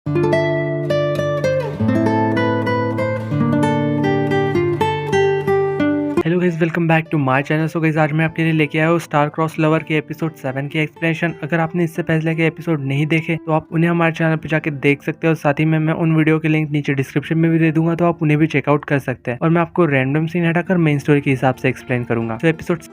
Hello guys, welcome back to my channel. So guys, आज मैं आपके लिए लेके आया हूँ स्टार क्रॉस लवर के एपिसोड 7 के एक्सप्लेनेशन। अगर आपने इससे पहले के एपिसोड नहीं देखे तो आप उन्हें हमारे चैनल पे जाके देख सकते हो। साथ ही में मैं उन वीडियो के लिंक नीचे डिस्क्रिप्शन में भी दे दूंगा, तो आप उन्हें भी चेकआउट कर सकते हैं। और मैं आपको रैंडम सीन हटाकर मेन स्टोरी के हिसाब से एक्सप्लेन करूंगा। तो एपिसोड 7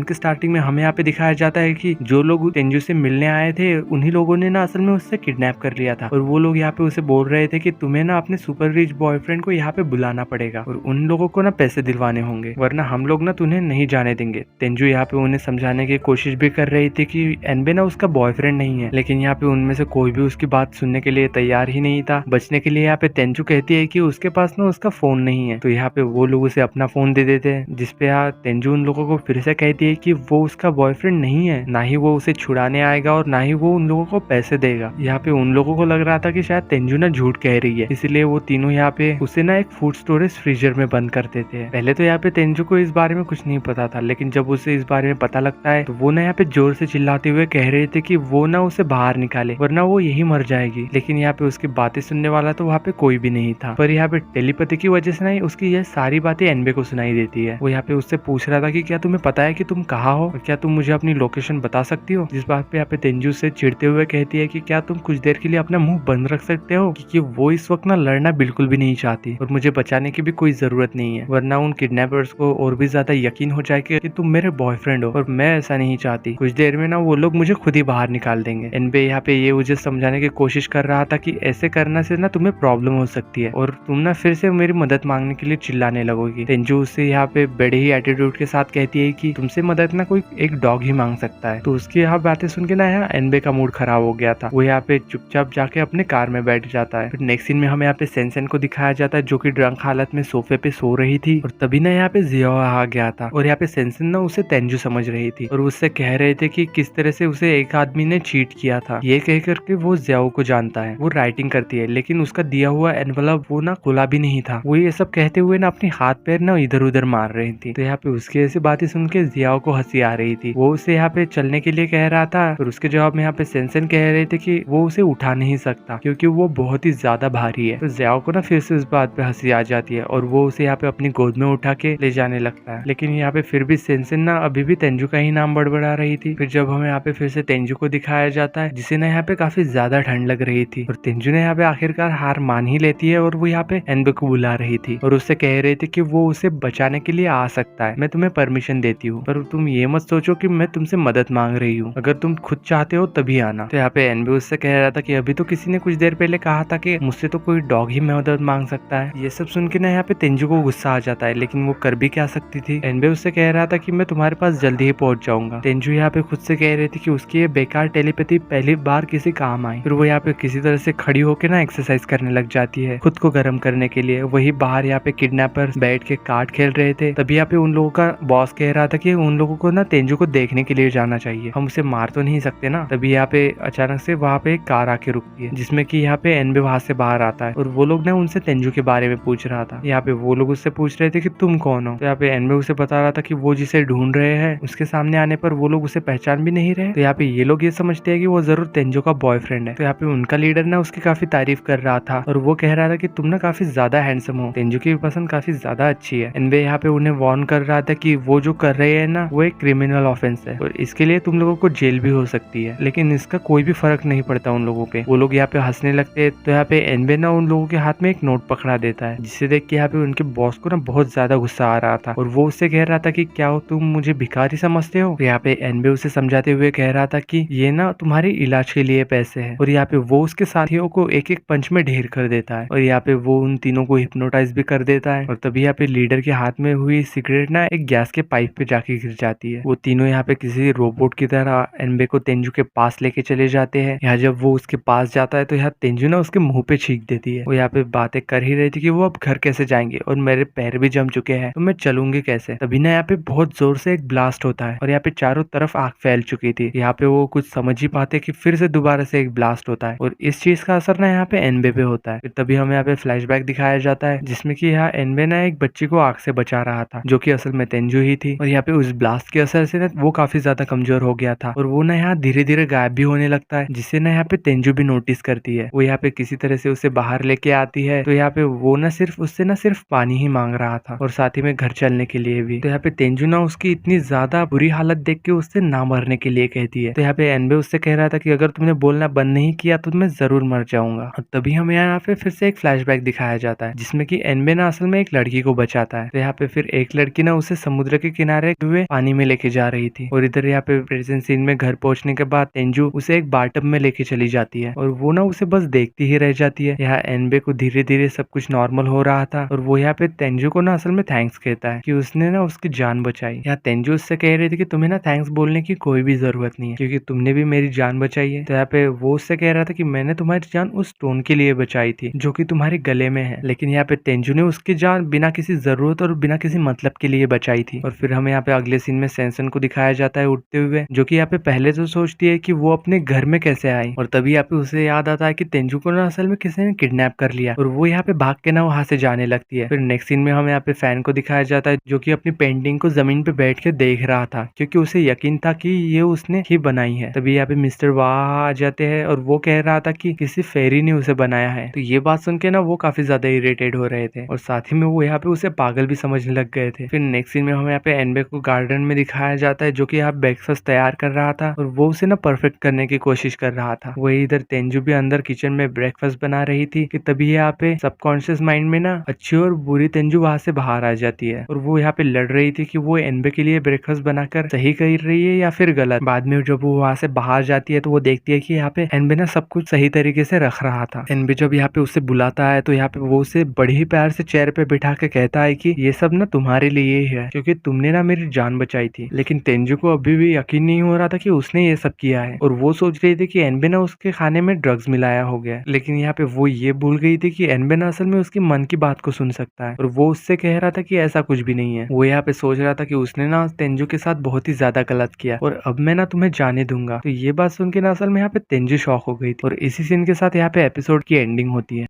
के स्टार्टिंग में हमें यहाँ पे दिखाया जाता है कि जो लोग तेंजू से मिलने आए थे उन्हीं लोगों ने ना असल में उससे किडनैप कर लिया था। और वो लोग यहाँ पे उसे बोल रहे थे कि तुम्हें ना अपने सुपर रिच बॉयफ्रेंड को यहाँ पे बुलाना पड़ेगा और उन लोगों को ना पैसे दिलवाने होंगे, वरना हम लोग ना तुम्हें नहीं जाने देंगे। तेंजू यहाँ पे उन्हें समझाने की कोशिश भी कर रही थी कि एनबे ना उसका बॉयफ्रेंड नहीं है, लेकिन यहाँ पे उनमें से कोई भी उसकी बात सुनने के लिए तैयार ही नहीं था। बचने के लिए यहाँ पे तेंजू कहती है कि उसके पास ना उसका फोन नहीं है, तो यहाँ पे वो लोग उसे अपना फोन दे देते हैं, जिसपे यहाँ तेंजू उन लोगों को फिर से कहती है कि वो उसका बॉयफ्रेंड नहीं है, ना ही वो उसे छुड़ाने आएगा और ना ही वो उन लोगों को पैसे देगा। यहाँ पे उन लोगों को लग रहा था कि शायद तेंजू ना झूठ कह रही है, इसलिए वो तीनों यहाँ पे उसे ना एक फूड स्टोरेज फ्रीजर में बंद कर देते हैं। पहले तो यहाँ पे तेंजू को इस बारे में कुछ नहीं पता था, लेकिन जब उसे इस बारे में पता लगता है तो वो ना यहाँ पे जोर से चिल्लाते हुए कह रहे थे कि वो ना उसे बाहर निकाले वरना वो यही मर जाएगी। लेकिन यहाँ पे उसकी बातें सुनने वाला तो वहाँ पे कोई भी नहीं था, पर यहाँ पे टेलीपैथी की वजह से ना उसकी यह सारी बातें एनबे को सुनाई देती है। वो यहाँ पे उससे पूछ रहा था कि क्या तुम्हें पता है कि तुम कहाँ हो, क्या तुम मुझे अपनी लोकेशन बता सकती हो। जिस बात पे यहाँ पे तेंजू से चिढ़ते हुए कहती है कि क्या तुम कुछ देर के लिए अपना मुंह बंद रख सकते हो, क्योंकि वो इस वक्त ना लड़ना बिल्कुल भी नहीं चाहती और मुझे बचाने की भी कोई जरूरत नहीं है, वरना उन किडनैपर्स को और भी ज्यादा यकीन हो जाएगा कि तुम मेरे बॉयफ्रेंड हो और मैं ऐसा नहीं चाहती। कुछ देर में ना वो लोग मुझे खुद ही बाहर निकाल देंगे। एनबे यहाँ पे ये मुझे समझाने की कोशिश कर रहा था कि ऐसे करने से ना तुम्हें प्रॉब्लम हो सकती है और तुम ना फिर से मेरी मदद मांगने के लिए चिल्लाने लगोगी। तेंजू उससे यहाँ पे बड़े ही एटीट्यूड के साथ कहती है कि तुमसे मदद ना कोई एक डॉग ही मांग सकता है। तो उसकी यहाँ बातें सुन के ना यहाँ एनबे का मूड खराब हो गया था। वो यहाँ पे चुपचाप जाके अपने कार में बैठ जाता है। फिर नेक्स्ट सीन में हमें यहाँ पे सेंसेन को दिखाया जाता है, जो कि ड्रंक हालत में सोफे पे सो रही थी। और तभी ना यहाँ पे जियो आ गया था और यहाँ पे सेंसेन ना उसे तेंजू समझ रही थी और उससे कह रहे थे कि किस तरह से उसे एक आदमी ने चीट किया था। ये कह करके वो जियो को जानता है। वो राइटिंग करती है, लेकिन उसका दिया हुआ एनवलप वो ना खुला भी नहीं था। वो ये सब कहते हुए ना अपने हाथ पैर ना इधर उधर मार रही थी। तो यहाँ पे उसकी ऐसी बातें सुन के जियाओ को हंसी आ रही थी। वो उसे यहाँ पे चलने के लिए कह रहा था और उसके जवाब में यहाँ पे सेंसेन कह रहे थे कि वो उसे उठा नहीं सकता क्योंकि वो बहुत ही ज्यादा भारी है। तो जियाओ को ना फिर से इस बात पे हंसी आ जाती है और वो उसे यहाँ पे अपनी गोद में उठा के ले जाने लगता है। लेकिन यहाँ पे फिर भी सेंसेन ना अभी भी तेंजू का ही नाम बड़बड़ा रही थी। फिर जब हमें यहाँ पे फिर से तेंजू को दिखाया जाता है, जिसे ना यहाँ पे काफी ज्यादा ठंड लग रही थी और तेंजू ने यहाँ पे आखिरकार हार मान ही लेती है और वो यहाँ पे एनबे को बुला रही थी और उससे कह रही थी कि वो उसे बचाने के लिए आ सकता है, मैं तुम्हें परमिशन देती हूँ, पर तुम ये मत सोचो कि मैं तुमसे मदद मांग रही हूँ, अगर तुम खुद चाहते हो तभी आना। तो यहाँ पे एनबे उससे कह रहा था कि अभी तो किसी ने कुछ देर पहले कहा था कि मुझसे तो कोई डॉग ही मदद मांग सकता है। ये सब सुन के ना यहाँ पे तेंजू को गुस्सा आ जाता है, लेकिन वो कर भी क्या सकती थी। एनबे उससे कह रहा था कि मैं तुम्हारे पास जल्दी ही पहुंच जाऊंगा। तेंजू यहाँ पे खुद से कह रही थी कि उसकी ये बेकार टेलीपैथी पहली बार किसी काम आई। फिर वो यहाँ पे किसी तरह से खड़ी होकर ना एक्सरसाइज करने लग जाती है खुद को गर्म करने के लिए। वही बाहर यहाँ पे किडनैपर्स बैठ के कार्ड खेल रहे थे। तभी यहाँ पे उन लोगों का बॉस कह रहा था कि उन लोगों को ना तेंजू को देखने के लिए जाना चाहिए, हम उसे मार तो नहीं सकते ना। तभी यहाँ पे अचानक से वहाँ पे एक कार आके रुकती है, जिसमें कि यहाँ पे एनबे वहां से बाहर आता है और वो लोग ना उनसे तेंजू के बारे में पूछ रहा था। यहाँ पे वो लोग उससे पूछ रहे थे कि तुम कौन हो। तो यहाँ पे एनबे उसे बता रहा था कि वो जिसे ढूंढ रहे हैं उसके सामने आने पर वो लोग उसे पहचान भी नहीं रहे। तो यहाँ पे ये लोग ये समझते हैं कि वो जरूर तेंजू का बॉयफ्रेंड है। तो यहाँ पे उनका लीडर ना उसकी काफी तारीफ कर रहा था और वो कह रहा था कि तुम ना काफी ज्यादा हैंडसम हो, तेंजू की पसंद काफी ज्यादा अच्छी है। एनबे यहाँ पे उन्हें वार्न कर रहा था कि वो जो कर रहे हैं ना वो एक क्रिमिनल ऑफेंस है और इसके लिए तुम लोगों को जेल भी हो सकती है, लेकिन इसका कोई भी फर्क नहीं पड़ता उन लोगों पे। वो लोग यहाँ पे हंसने लगते हैं। तो यहाँ पे एनबे ना उन लोगों के हाथ में एक नोट पकड़ा देता है, जिसे देख के यहाँ पे उनके बॉस को ना बहुत ज्यादा गुस्सा आ रहा था और वो उससे कह रहा था कि क्या हो तुम मुझे भिखारी समझते हो। तो यहाँ पे एनबे उसे समझाते हुए कह रहा था कि ये ना तुम्हारे इलाज के लिए पैसे है और यहाँ पे वो उसके साथियों को एक एक पंच में ढेर कर देता है और यहाँ पे वो उन तीनों को हिप्नोटाइज भी कर देता है। और तभी यहाँ पे लीडर के हाथ में हुई सिगरेट ना एक गैस के पाइप पे जाके गिर जाती है। वो तीनों यहाँ पे किसी रोबोट की तरह एनबे को तेंजू के पास लेके चले जाते हैं। यहाँ जब वो उसके पास जाता है तो यहाँ तेंजू ना उसके मुंह पे छींक देती है। वो यहाँ पे बातें कर ही रही थी कि वो अब घर कैसे जाएंगे और मेरे पैर भी जम चुके हैं तो मैं चलूंगी कैसे। तभी ना यहाँ पे बहुत जोर से एक ब्लास्ट होता है और यहाँ पे चारों तरफ आग फैल चुकी थी। यहाँ पे वो कुछ समझ ही पाते कि फिर से दोबारा से एक ब्लास्ट होता है और इस चीज का असर ना यहाँ पे एनबे पे होता है। फिर तभी हमें यहाँ पे फ्लैशबैक दिखाया जाता है, जिसमें कि यहाँ एनबे ना एक बच्ची को आग से बचा रहा था, जो कि असल में तेंजू ही थी। और यहाँ पे उस इस ब्लास्ट के असर से ना वो काफी ज्यादा कमजोर हो गया था और वो ना यहाँ धीरे धीरे गायब भी होने लगता है, जिससे ना यहाँ पे तेंजू भी नोटिस करती है। वो यहाँ पे किसी तरह से उसे बाहर लेके आती है, तो यहाँ पे वो ना सिर्फ पानी ही मांग रहा था और साथ ही में घर चलने के लिए भी। तो यहाँ पे तेंजू ना उसकी इतनी ज्यादा बुरी हालत देख के उससे ना मरने के लिए कहती है। तो यहाँ पे एनबे उससे कह रहा था कि अगर तुमने बोलना बंद नहीं किया तो मैं जरूर मर जाऊंगा। और तभी हमें यहाँ पे फिर से एक फ्लैशबैक दिखाया जाता है, जिसमें कि एनबे ना असल में एक लड़की को बचाता है। तो यहाँ पे फिर एक लड़की ना उसे समुद्र के किनारे हुए पानी में लेके जा रही थी और इधर यहाँ पे प्रेजेंट सीन में घर पहुंचने के बाद तेंजू उसे एक बाटब में लेके चली जाती है और वो ना उसे बस देखती ही रह जाती है। यहाँ एनबे को धीरे धीरे सब कुछ नॉर्मल हो रहा था और वो यहाँ पे तेंजू को ना असल में थैंक्स कहता है कि उसने ना उसकी जान बचाई। यहाँ तेंजू उससे कह रही थी कि तुम्हें ना थैंक्स बोलने की कोई भी जरूरत नहीं है, क्योंकि तुमने भी मेरी जान बचाई है। तो यहाँ पे वो उससे कह रहा था कि मैंने तुम्हारी जान उस स्टोन के लिए बचाई थी जो कि तुम्हारे गले में है, लेकिन यहाँ पे तेंजू ने उसकी जान बिना किसी जरूरत और बिना किसी मतलब के लिए बचाई थी। और फिर हमें यहाँ पे अगले सीन में सैनसन को दिखाया जाता है उठते हुए, जो कि यहाँ पे पहले तो सोचती है कि वो अपने घर में कैसे आई, और तभी यहाँ पे उसे याद आता है कि तेंजू को ना असल में किसी ने किडनैप कर लिया और वो यहाँ पे भाग के ना वहां से जाने लगती है। फिर नेक्स्ट सीन में हमें यहाँ पे फैन को दिखाया जाता है, जो कि अपनी पेंटिंग को जमीन पे बैठ के देख रहा था, क्योंकि उसे यकीन था कि ये उसने ही बनाई है। तभी यहाँ पे मिस्टर वाह आ जाते हैं और वो कह रहा था कि किसी फेरी ने उसे बनाया है। तो ये बात सुन के ना वो काफी ज्यादा इरिटेट हो रहे थे और साथ ही में वो यहाँ पे उसे पागल भी समझने लग गए थे। फिर नेक्स्ट सीन में हमें यहाँ पे एनबे को गार्डन में दिखाया जाता है, जो कि यहाँ ब्रेकफास्ट तैयार कर रहा था और वो उसे ना परफेक्ट करने की कोशिश कर रहा था। वही इधर तेंजू भी अंदर किचन में ब्रेकफास्ट बना रही थी कि तभी यहाँ पे सबकॉन्शियस माइंड में ना अच्छी और बुरी तेंजू वहां से बाहर आ जाती है और वो यहाँ पे लड़ रही थी कि वो एनबे के लिए ब्रेकफास्ट बनाकर सही कर रही है या फिर गलत। बाद में जब वो वहां से बाहर जाती है तो वो देखती है कि यहाँ पे एनबे ना सब कुछ सही तरीके से रख रहा था। एनबे जब यहाँ पे उसे बुलाता है तो यहाँ पे वो उसे बड़े ही प्यार से चेयर पे बिठा के कहता है कि ये सब ना तुम्हारे लिए ही है, क्योंकि तुमने ना मेरी जान बचाई थी। लेकिन तेंजू को अभी भी यकीन नहीं हो रहा था कि उसने ये सब किया है और वो सोच रही थी कि एनबे ना उसके खाने में ड्रग्स मिलाया हो गया। लेकिन यहाँ पे वो ये भूल गई थी कि एनबे ना असल में उसकी मन की बात को सुन सकता है और वो उससे कह रहा था कि ऐसा कुछ भी नहीं है। वो यहाँ पे सोच रहा था कि उसने ना तेंजू के साथ बहुत ही ज्यादा गलत किया और अब मैं ना तुम्हें जाने दूंगा। तो ये बात सुन के ना असल में यहाँ पे तेंजू शॉक हो गई थी और इसी सीन के साथ यहाँ पे एपिसोड की एंडिंग होती है।